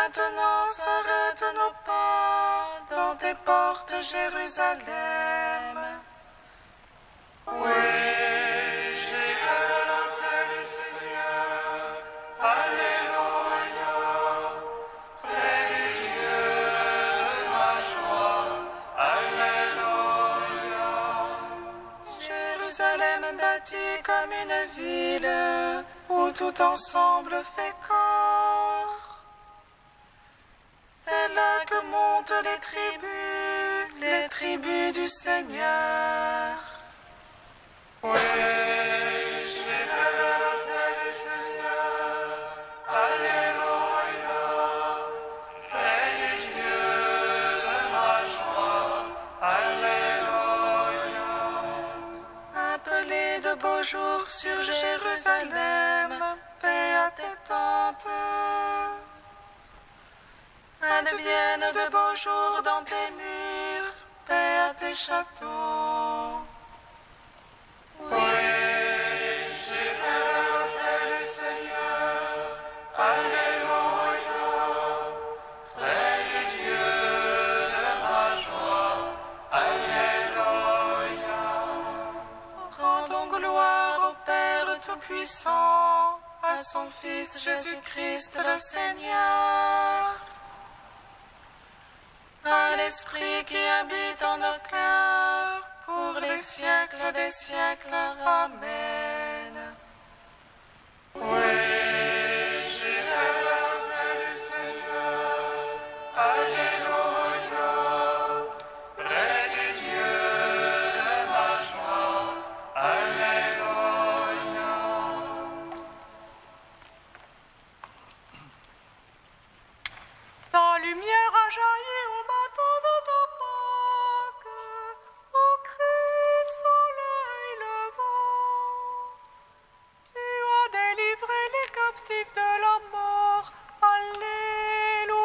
maintenant s'arrête nos pas dans tes portes, Jérusalem. Oui, j'irai à l'entrée du Seigneur. Alléluia, près du Dieu de ma joie. Alléluia. Jérusalem bâtie comme une ville où tout ensemble fait corps. C'est là que montent les tribus du Seigneur. Oui, j'irai à l'autel du Seigneur. Alléluia, près du Dieu de ma joie. Alléluia. Appelez de beaux jours sur Jérusalem, paix à tes tentes. Adviennent de beaux jours dans tes murs, paix à tes châteaux. Oui, j'irai à l'autel du Seigneur. Alléluia, près du Dieu de ma joie. Alléluia. Rendons gloire au Père Tout-Puissant, à son Fils Jésus-Christ le Seigneur, à l'Esprit qui habite en nos cœurs, pour les siècles des siècles. Amen. Oui, j'irai à l'autel du Seigneur. Alléluia, près du Dieu de ma joie. Alléluia. Ta lumière a jailli au matin de ta Pâque, au cri de soleil levant. Tu as délivré les captifs de la mort. Alléluia.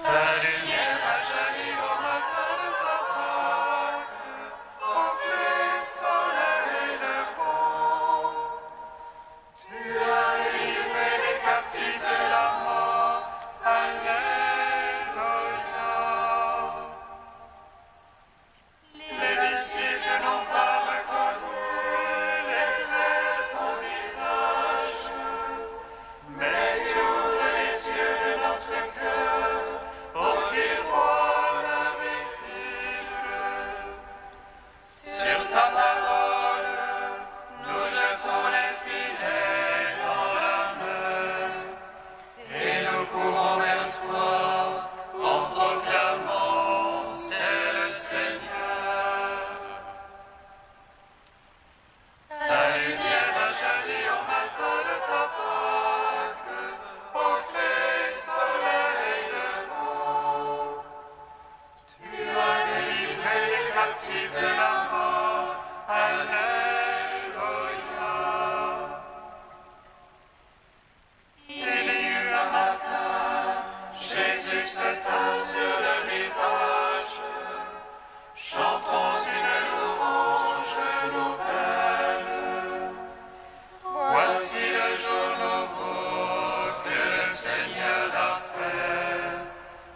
Ta lumière a jailli au matin de ta Pâque, au clair soleil levant. Tu as délivré les captifs de la mort. Alléluia. Les disciples n'ont pas reconnu les traits de ton visage, mais tu ouvres les yeux de notre cœur pour qu'ils voient l'invisible. Sur ta parole, nous jetons les filets dans la mer et nous courons vers toi en proclamant c'est le Seigneur. Ta lumière a jailli au matin de ta Pâque, au clair soleil levant. Tu as délivré les captifs de la mort. Alléluia. Il y eut un matin, Jésus se tint sur le rivage. Chantons une louange nouvelle. Voici le jour nouveau que le Seigneur a fait.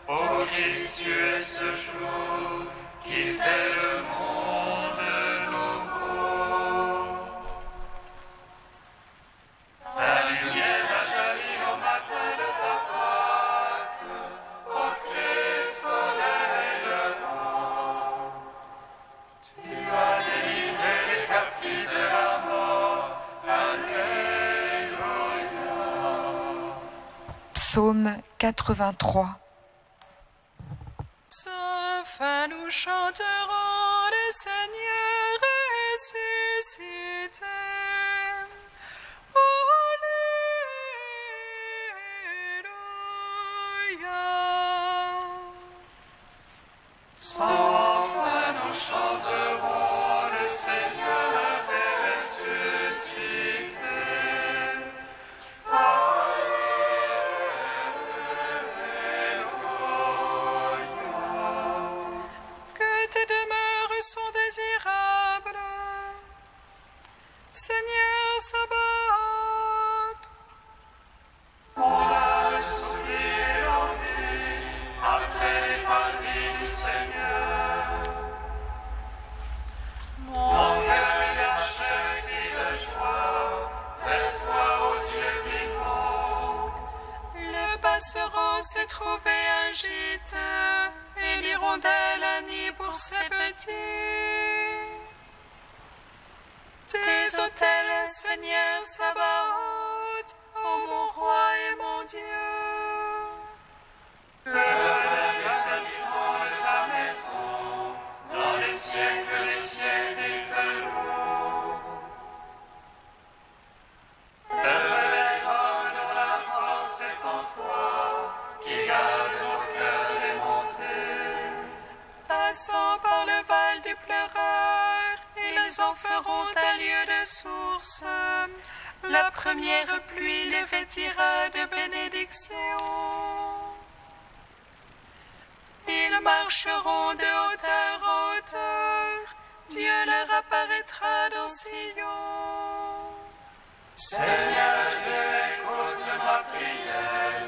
Ô Christ, tu es ce jour qui fait le monde nouveau. Ta lumière a jailli au matin de ta Pâque, au clair soleil levant. Tu as délivré les captifs de la mort. Alléluia. Psaume 83. Sa fin nous chanterons le Seigneur ressuscité. Alléluia. Sans fin nous chanterons le Seigneur est ressuscité. Que tes demeures sont désirables, Seigneur Sabaoth. se trouver un gîte et l'hirondelle un nid pour ses petits. Tes autels, Seigneur Sabaoth, ô mon roi et mon Dieu. Les habitants de ta maison, dans les siècles des siècles, ils te louent. Heureux les hommes dont la force est en toi, qui gardent ton cœur démonté. Passant par le val du pleureur, ils en feront un lieu de source. La première pluie les vêtira de bénédiction. Ils marcheront de hauteur en hauteur, Dieu leur apparaîtra dans Sion. Seigneur Dieu, écoute ma prière,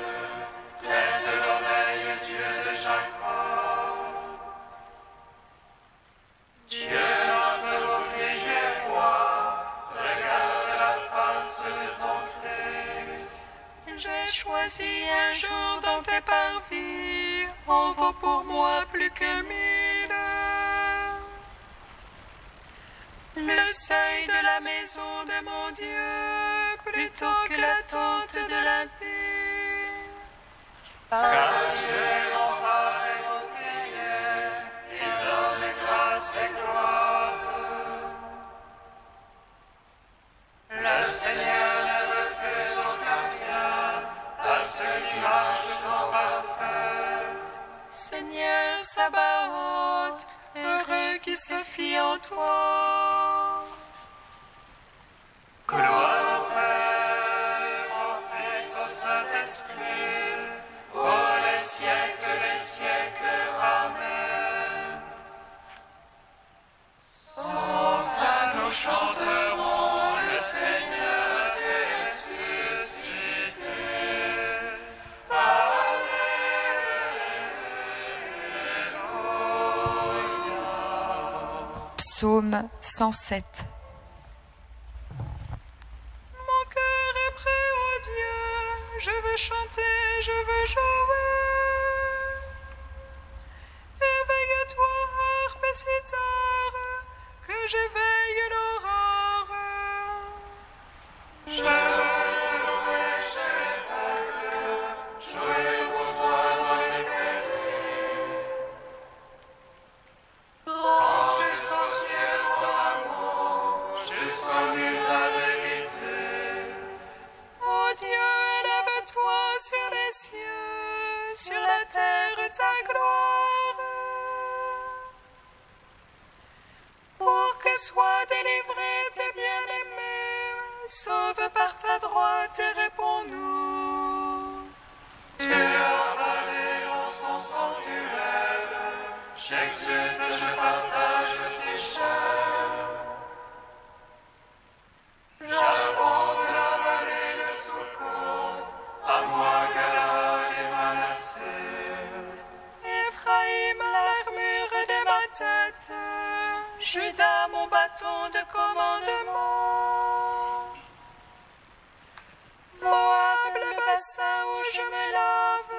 prête l'oreille, Dieu de Jacob. Dieu notre bouclier voit, regarde la face de ton Christ. J'ai choisi un jour dans tes parvis, en vaut pour moi plus que 1000. Le seuil de la maison de mon Dieu, plutôt que la tente de l'impie. Car Dieu est rempart et bouclier, il donne grâce et gloire. Le Seigneur ne refuse aucun bien à ceux qui marchent en parfait. Seigneur Sabaoth, heureux qui se fie en toi. Gloire au Père, au Fils, au Saint-Esprit, pour les siècles des siècles. Amen. Sans fin nous chanterons le Seigneur ressuscité. Psaume 107. Mon cœur est prêt au Dieu, je veux chanter, je veux jouer. Éveille-toi, harpe et cithare, que j'éveille l'aurore. Je veux te louer chez les peuples, jouer pour toi dans les pays. Rends jusqu'au ciel ton amour, jusqu'au mur ta vérité. Ô Dieu, élève-toi sur les cieux, sur la terre ta gloire. Pour que soient délivrés tes bien-aimés, sauve par ta droite et réponds-nous. Tu as avalé dans son sanctuaire, j'exulte, je partage si cher. J'apprends de la vallée de Sukkot, à moi Galade et Manassé. Éphraïm, l'armure de ma tête, Juda, mon bâton de commandement. Moab, le bassin où je me lave,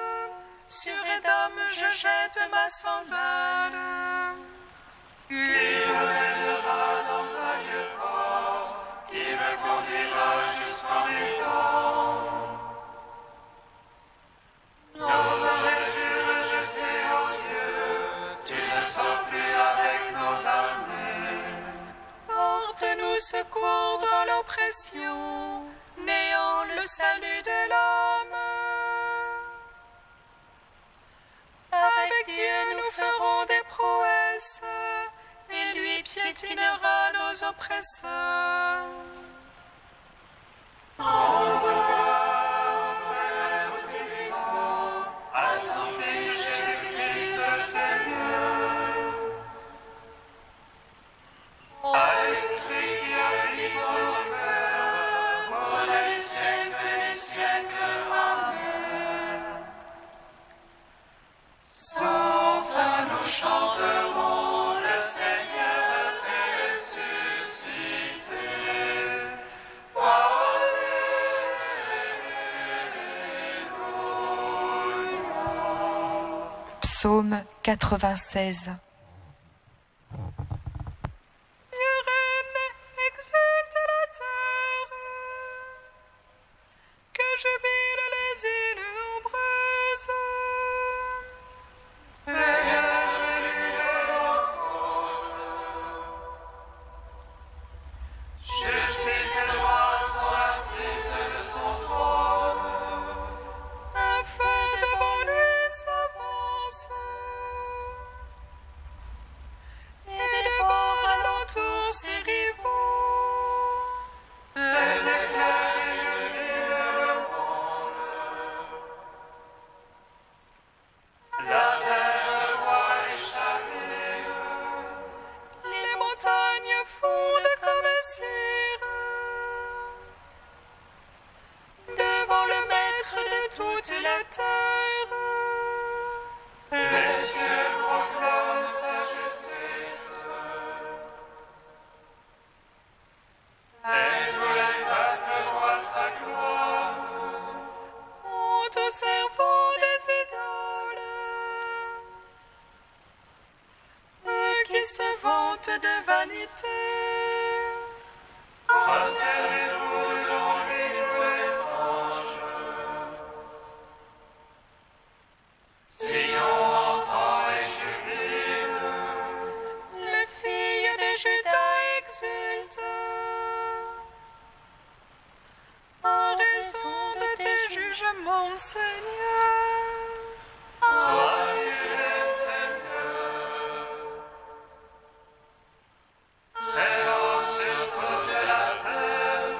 sur Édom je jette ma sandale. Qui me mènera dans un lieu fort, qui me conduira jusqu'en Édom. Nos aurais-tu rejeté, ô Dieu, tu ne sors plus avec nos armées. Porte-nous secours dans l'oppression, néant le salut de l'homme. Avec Dieu nous ferons des prouesses, et lui piétinera nos oppresseurs. Rends gloire au Père Tout-Puissant, à son Fils Jésus-Christ le Seigneur. À l'Esprit qui habite dans nos cœurs, pour les siècles des siècles. Amen. Sans fin nous chanterons le Seigneur ressuscité. Psaume 96. Exulte la terre, que jubilent les îles nombreuses. Justice et droit sont assises de son trône. Un feu devant lui s'avance, et dévore alentour ses rivaux. Ses éclairs illuminent le monde. La terre voit échapper. Les montagnes fondent comme cire devant le maître de toute la terre. Les cieux proclament sa justice. Et tous les peuples voient sa gloire. Honte au cerveau des idoles, eux qui se vantent de vanité. Prosternez-vous devant lui tous les anges. Sion entend et jubile. Les filles de Juda exultent en raison de tes jugements, Seigneur. Toi tu es Seigneur. Très haut sur toute la terre.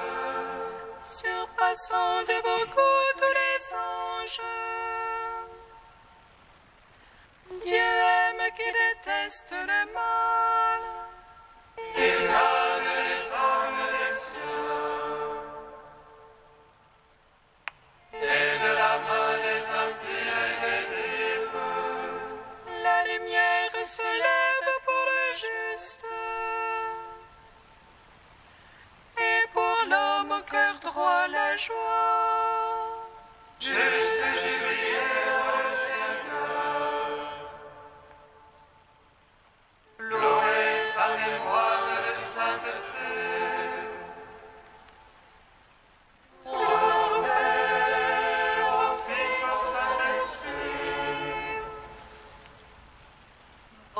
Surpassant de beaucoup tous les anges. Dieu aime qui déteste le mal. Il garde les angles des cieux. Et de la main des impies les délivre. La lumière se lève pour le juste, et pour l'homme au cœur droit la joie. Juste jubilé dans le Seigneur. Louez sa mémoire de sainteté. Gloire au Père, au Fils, au Saint-Esprit. Ô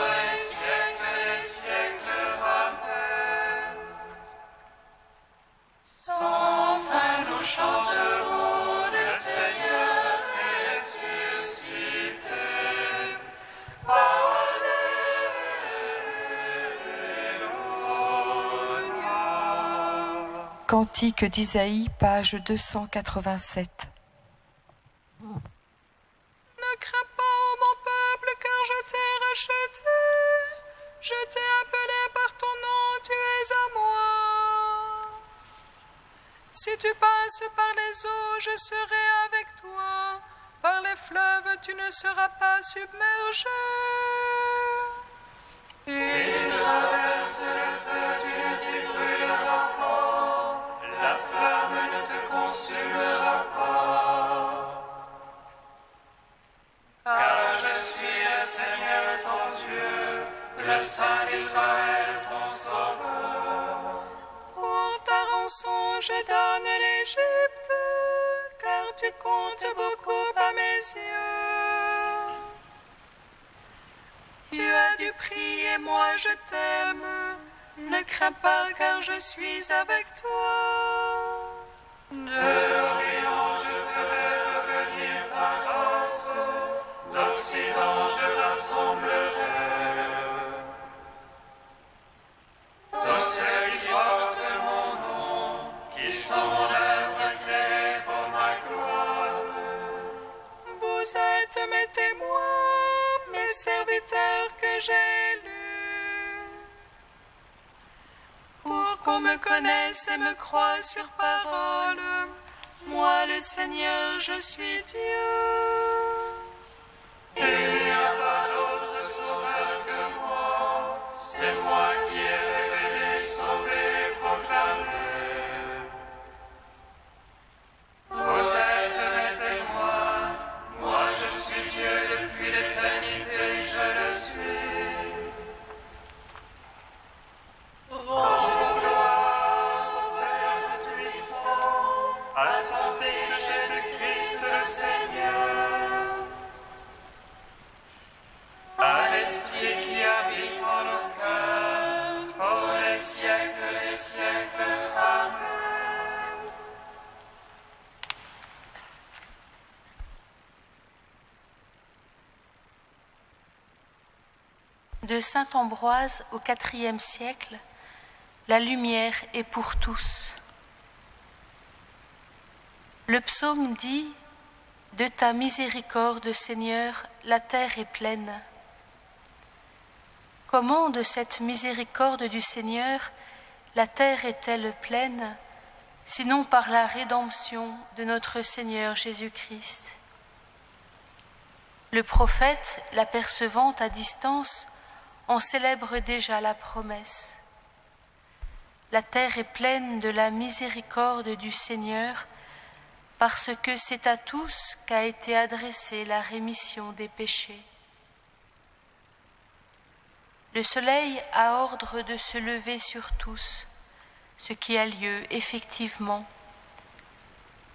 les siècles, Amen. Sans fin nous chanterons le Seigneur ressuscité. Alléluia. Cantique d'Isaïe, page 287. Ne crains pas, ô mon peuple, car je t'ai racheté. Je t'ai appelé par ton nom, tu es à moi. Si tu passes par les eaux, je serai avec toi. Par les fleuves, tu ne seras pas submergé. Si tu traverses le feu, tu ne t'y brûleras pas. La flamme ne te consumera pas. Car je suis le Seigneur ton Dieu, le Saint d'Israël ton Sauveur. Pour ta rançon, je donne l'Égypte, car tu comptes beaucoup à mes yeux. Tu as du prix et moi je t'aime. Ne crains pas, car je suis avec toi. De l'Orient je ferai revenir ta race, d'Occident je rassemblerai. Tous ceux qui portent mon nom, qui sont mon œuvre créée pour ma gloire. Vous êtes mes témoins, mes serviteurs que j'ai élus, pour qu'on me connaisse et me croie sur parole. Moi, le Seigneur, je suis Dieu. Il n'y a pas d'autre sauveur que moi, c'est moi qui ai révélé, sauvé et proclamé. Vous êtes mes témoins, moi je suis Dieu depuis l'éternité. de saint Ambroise au IVe siècle, la lumière est pour tous. Le psaume dit « De ta miséricorde, Seigneur, la terre est pleine ». Comment de cette miséricorde du Seigneur la terre est-elle pleine, sinon par la rédemption de notre Seigneur Jésus-Christ? Le prophète, l'apercevant à distance, en célèbre déjà la promesse. La terre est pleine de la miséricorde du Seigneur, parce que c'est à tous qu'a été adressée la rémission des péchés. Le soleil a ordre de se lever sur tous, ce qui a lieu effectivement.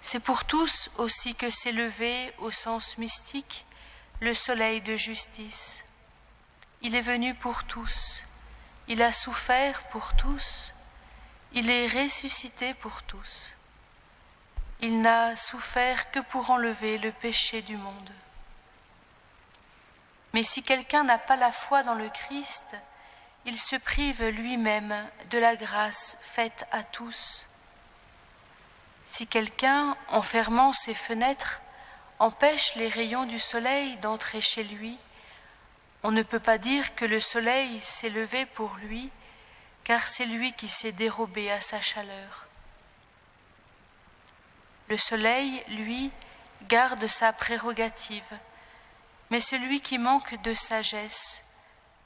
C'est pour tous aussi que s'est levé, au sens mystique, le soleil de justice. Il est venu pour tous, il a souffert pour tous, il est ressuscité pour tous. Il n'a souffert que pour enlever le péché du monde. Mais si quelqu'un n'a pas la foi dans le Christ, il se prive lui-même de la grâce faite à tous. Si quelqu'un, en fermant ses fenêtres, empêche les rayons du soleil d'entrer chez lui, on ne peut pas dire que le soleil s'est levé pour lui, car c'est lui qui s'est dérobé à sa chaleur. Le soleil, lui, garde sa prérogative, mais celui qui manque de sagesse,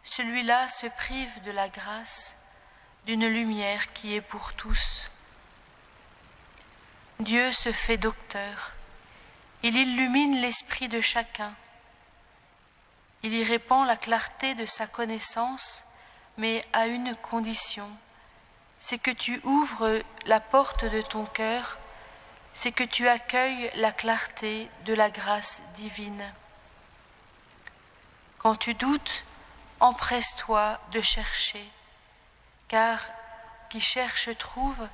celui-là se prive de la grâce, d'une lumière qui est pour tous. Dieu se fait docteur, il illumine l'esprit de chacun, il y répand la clarté de sa connaissance, mais à une condition, c'est que tu ouvres la porte de ton cœur, c'est que tu accueilles la clarté de la grâce divine. Quand tu doutes, empresse-toi de chercher, car qui cherche trouve,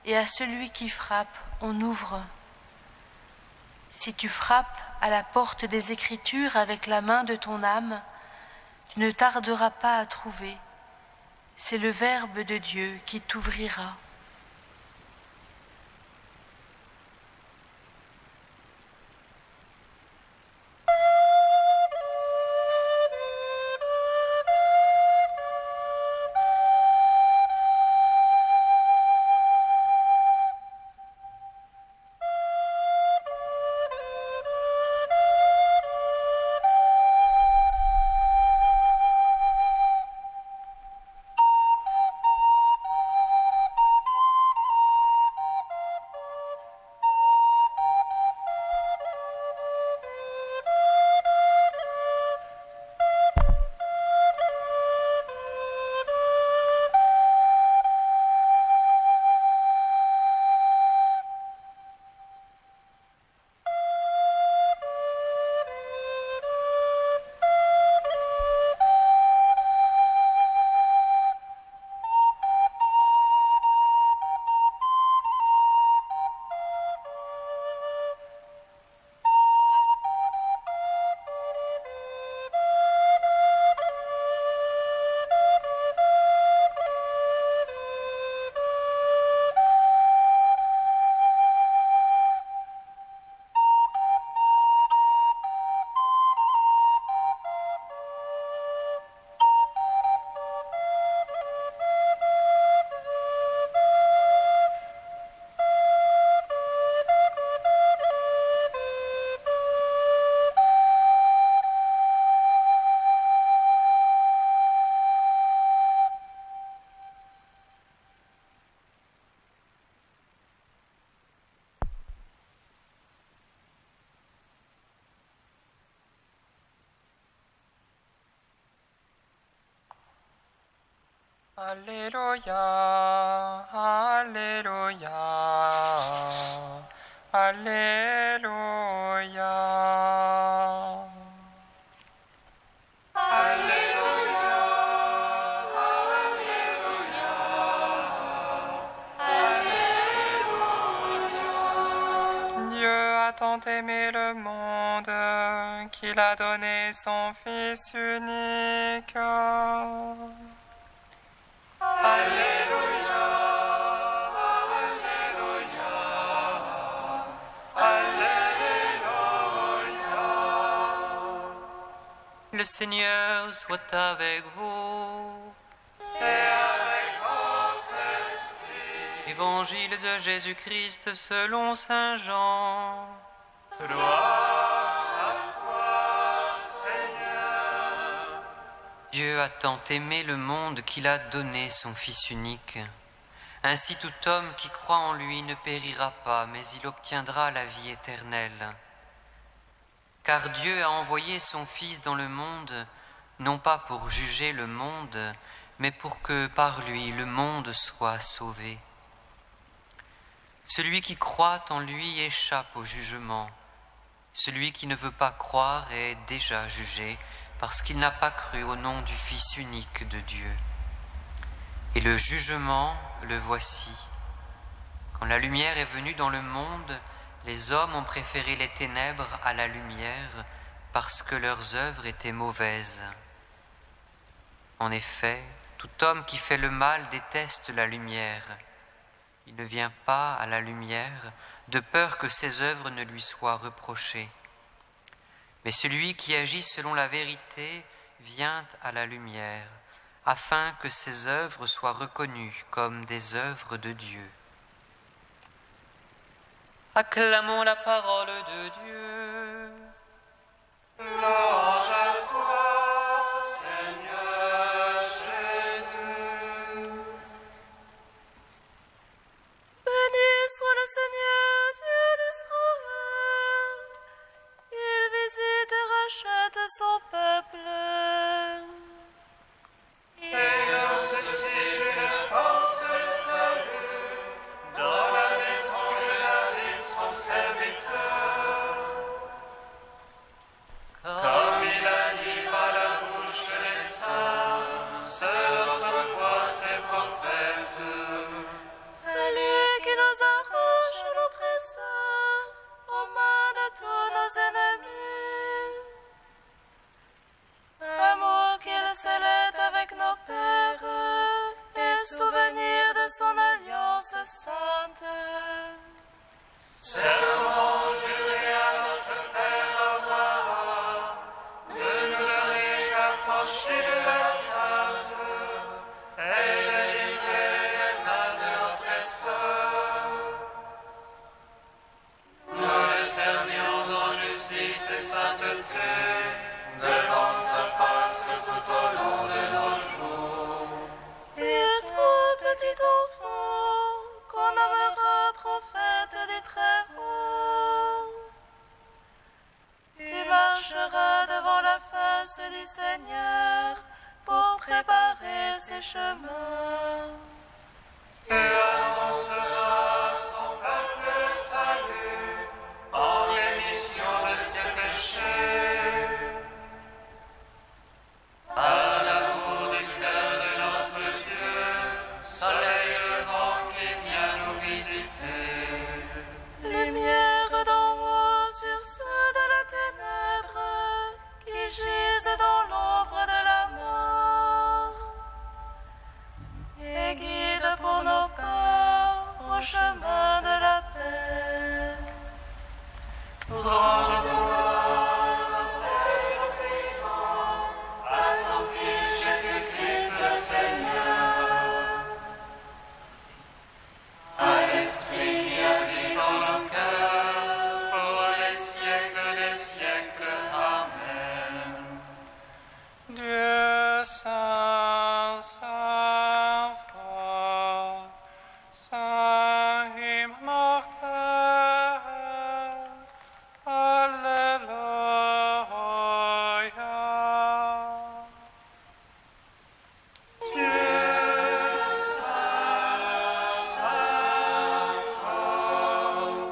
et à celui qui frappe, on ouvre. Si tu frappes à la porte des Écritures avec la main de ton âme, tu ne tarderas pas à trouver. C'est le Verbe de Dieu qui t'ouvrira. Alléluia, Alléluia, Alléluia. Dieu a a tant aimé le monde qu'il a donné son Fils unique. Alléluia, Alléluia, Alléluia. Le Seigneur soit avec vous. Évangile de Jésus-Christ selon saint Jean. Gloire à toi, Seigneur. Dieu a tant aimé le monde qu'il a donné son Fils unique. Ainsi tout homme qui croit en lui ne périra pas, mais il obtiendra la vie éternelle. Car Dieu a envoyé son Fils dans le monde, non pas pour juger le monde, mais pour que par lui le monde soit sauvé. Celui qui croit en lui échappe au jugement. Celui qui ne veut pas croire est déjà jugé parce qu'il n'a pas cru au nom du Fils unique de Dieu. Et le jugement, le voici. Quand la lumière est venue dans le monde, les hommes ont préféré les ténèbres à la lumière parce que leurs œuvres étaient mauvaises. En effet, tout homme qui fait le mal déteste la lumière. Il ne vient pas à la lumière de peur que ses œuvres ne lui soient reprochées. Mais celui qui agit selon la vérité vient à la lumière, afin que ses œuvres soient reconnues comme des œuvres de Dieu. Acclamons la parole de Dieu. Louange à toi, Seigneur Jésus. Béni soit le Seigneur, Dieu d'Israël. Il visite et rachète son peuple. Et leur suscite une force de salut dans la maison de David, son serviteur. Comme il a dit par la bouche des saints, seul autrefois ses prophètes. C'est lui qui nous arrache l'oppresseur aux mains de tous nos ennemis. Amour qu'il scellait avec nos pères et souvenir de son alliance sainte. Serment juré à notre Père Abraham, de nous donner qu'affranchis de la crainte et délivrer les mains de l'oppresseur. Nous le servions en justice et sainteté, devant sa face tout au long de nos jours. Et toi, petit enfant, qu'on nommera prophète du Très-Haut, tu marcheras devant la face du Seigneur pour préparer ses chemins. Tu annonceras à son peuple le salut en rémission de ses péchés. À l'amour du cœur de notre Dieu, soleil levant qui vient nous visiter. Lumière d'en haut sur ceux de la ténèbre qui gisent dans l'ombre de la mort. Et guide pour nos pas au chemin de la paix. Rends gloire et tout-puissant à son Fils Jésus-Christ le Seigneur. À l'Esprit qui habite en nos cœurs, pour les siècles des siècles. Amen. Dieu saint, saint fort, saint immortel. Alléluia. Dieu saint, saint fort,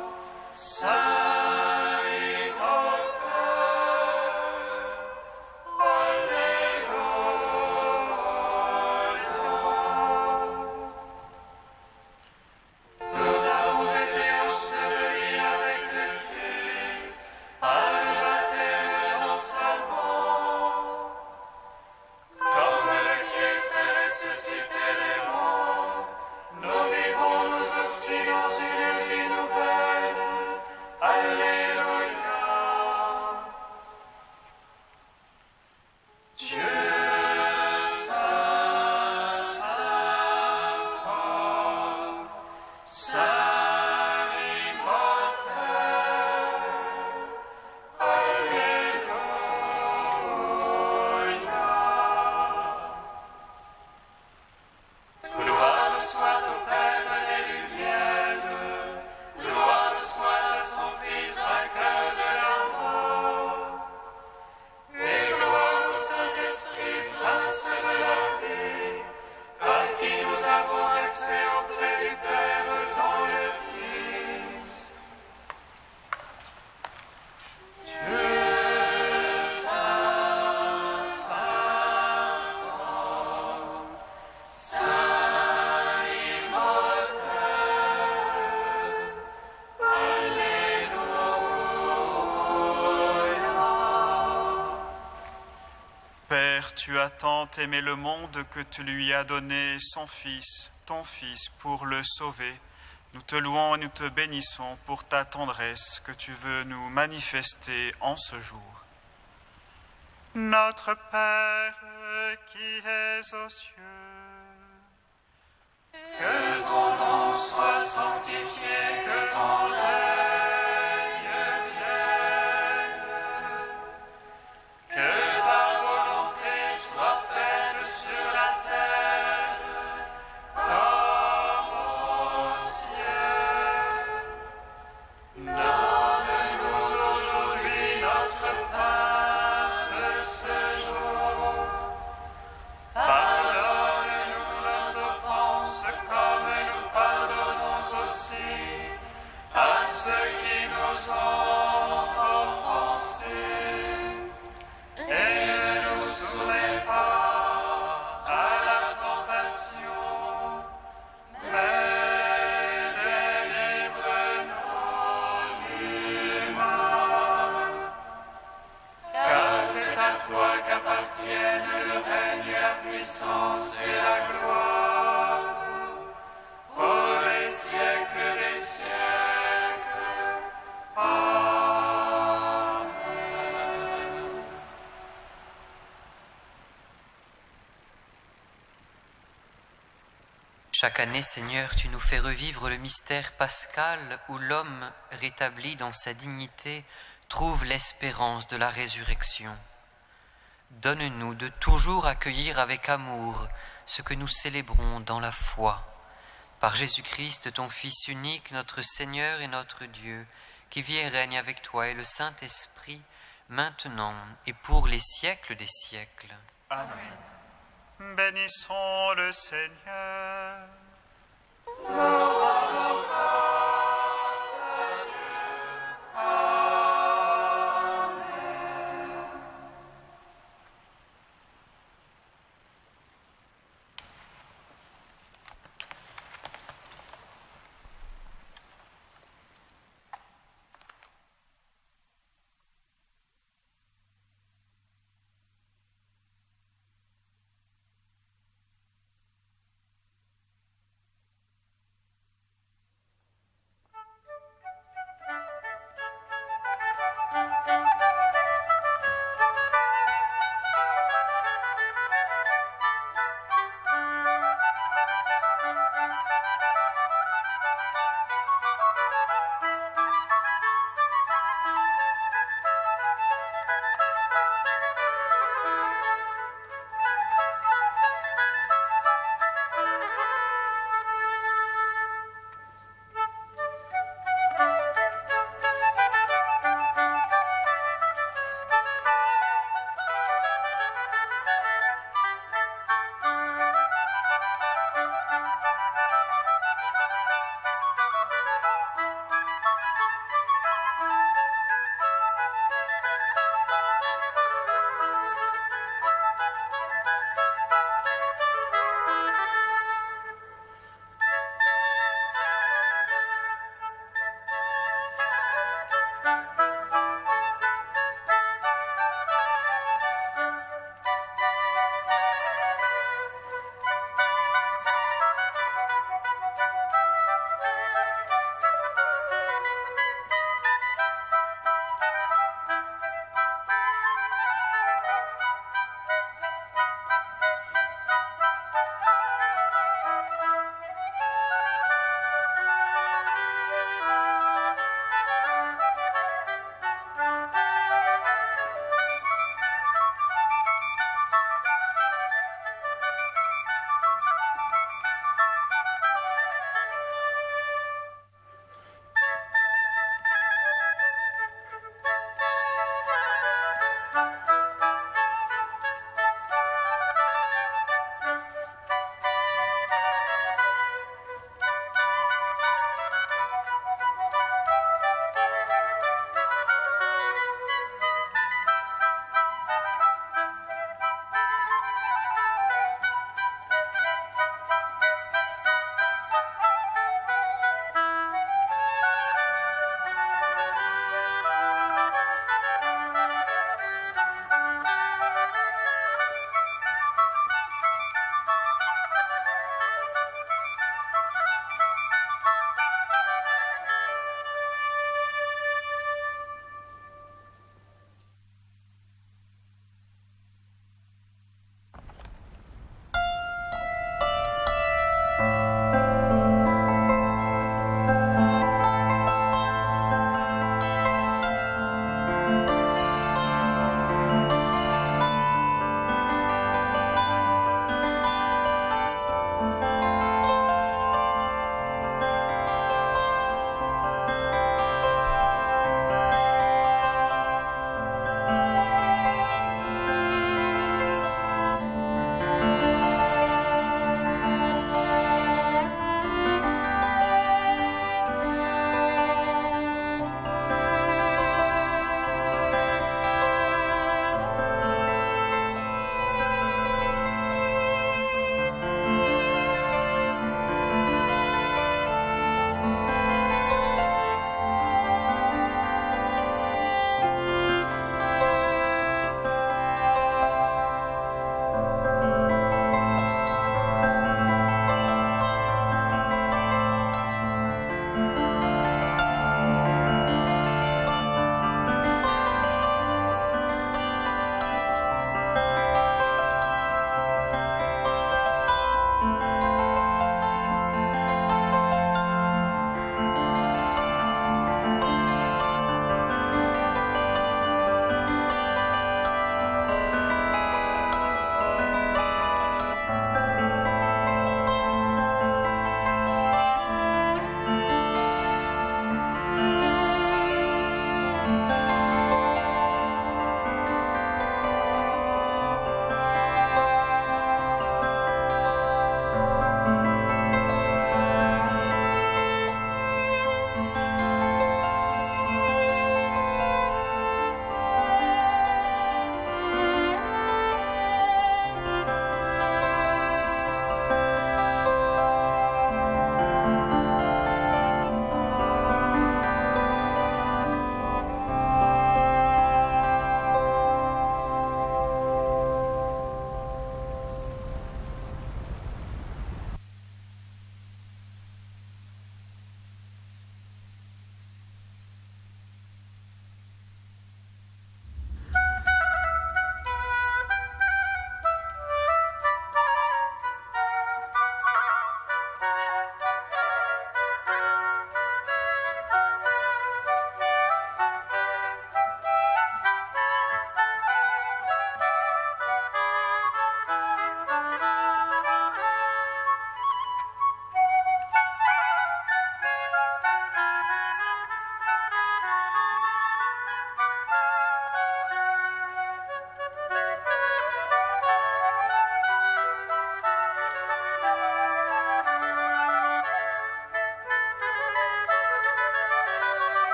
tu as tant aimé le monde que tu lui as donné son Fils, ton Fils, pour le sauver. Nous te louons et nous te bénissons pour ta tendresse que tu veux nous manifester en ce jour. Notre Père qui es aux cieux, que ton nom soit sanctifié, que ton règne vienne, que ta volonté soit faite sur la terre comme au ciel. Donne-nous aujourd'hui notre pain de ce jour. Pardonne-nous nos offenses comme nous pardonnons aussi à ceux qui nous ont offensés. Et ne nous soumets pas à la tentation, mais délivre-nous du mal. Car c'est à toi qu'appartiennent le règne, la puissance et la gloire, pour les siècles des siècles. Amen. Chaque année, Seigneur, tu nous fais revivre le mystère pascal où l'homme, rétabli dans sa dignité, trouve l'espérance de la résurrection. Donne-nous de toujours accueillir avec amour ce que nous célébrons dans la foi. Par Jésus-Christ, ton Fils unique, notre Seigneur et notre Dieu, qui vit et règne avec toi et le Saint-Esprit, maintenant et pour les siècles des siècles. Amen. Bénissons le Seigneur. Nous